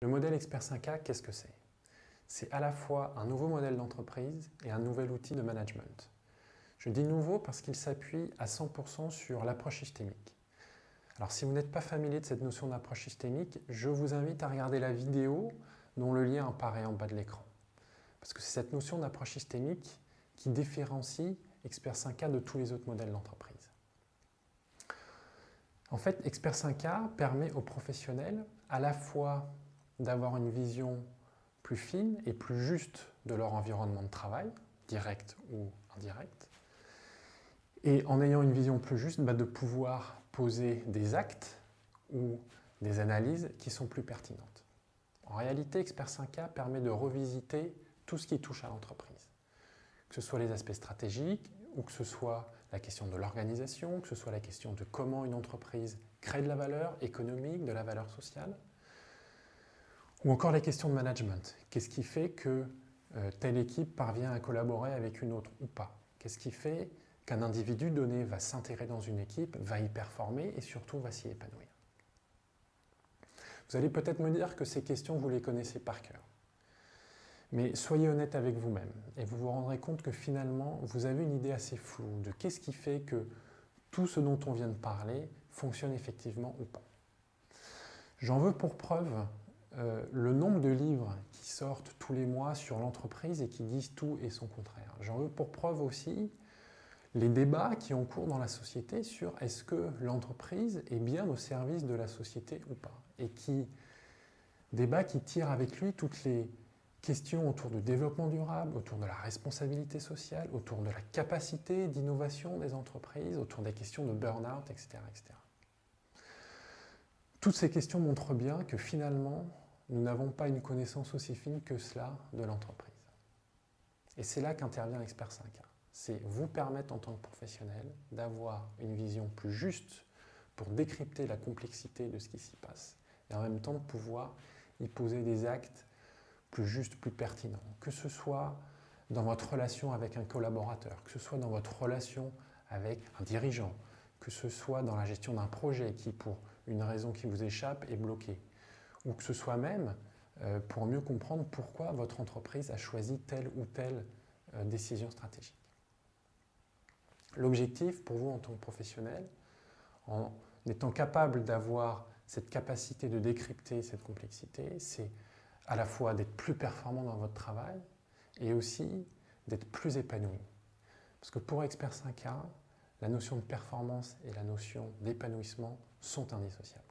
Le modèle Expert 5K, qu'est-ce que c'est? C'est à la fois un nouveau modèle d'entreprise et un nouvel outil de management. Je dis nouveau parce qu'il s'appuie à 100% sur l'approche systémique. Alors si vous n'êtes pas familier de cette notion d'approche systémique, je vous invite à regarder la vidéo dont le lien apparaît en bas de l'écran. Parce que c'est cette notion d'approche systémique qui différencie Expert 5K de tous les autres modèles d'entreprise. En fait, Expert 5K permet aux professionnels à la fois d'avoir une vision plus fine et plus juste de leur environnement de travail, direct ou indirect, et en ayant une vision plus juste, de pouvoir poser des actes ou des analyses qui sont plus pertinentes. En réalité, Expert 5K permet de revisiter tout ce qui touche à l'entreprise, que ce soit les aspects stratégiques, ou que ce soit la question de l'organisation, que ce soit la question de comment une entreprise crée de la valeur économique, de la valeur sociale, ou encore les questions de management. Qu'est-ce qui fait que telle équipe parvient à collaborer avec une autre ou pas? Qu'est-ce qui fait qu'un individu donné va s'intégrer dans une équipe, va y performer et surtout va s'y épanouir? Vous allez peut-être me dire que ces questions, vous les connaissez par cœur. Mais soyez honnête avec vous-même et vous vous rendrez compte que finalement, vous avez une idée assez floue de qu'est-ce qui fait que tout ce dont on vient de parler fonctionne effectivement ou pas. J'en veux pour preuve le nombre de livres qui sortent tous les mois sur l'entreprise et qui disent tout et son contraire. J'en veux pour preuve aussi les débats qui ont cours dans la société sur est-ce que l'entreprise est bien au service de la société ou pas. Et débats qui tirent avec lui toutes les questions autour du développement durable, autour de la responsabilité sociale, autour de la capacité d'innovation des entreprises, autour des questions de burn-out, etc., etc. Toutes ces questions montrent bien que finalement, nous n'avons pas une connaissance aussi fine que cela de l'entreprise. Et c'est là qu'intervient Expert 5K. C'est vous permettre en tant que professionnel d'avoir une vision plus juste pour décrypter la complexité de ce qui s'y passe et en même temps de pouvoir y poser des actes plus justes, plus pertinents. Que ce soit dans votre relation avec un collaborateur, que ce soit dans votre relation avec un dirigeant, que ce soit dans la gestion d'un projet qui, pour une raison qui vous échappe, est bloqué, ou que ce soit même pour mieux comprendre pourquoi votre entreprise a choisi telle ou telle décision stratégique. L'objectif pour vous en tant que professionnel, en étant capable d'avoir cette capacité de décrypter cette complexité, c'est à la fois d'être plus performant dans votre travail et aussi d'être plus épanoui. Parce que pour Expert 5K, la notion de performance et la notion d'épanouissement sont indissociables.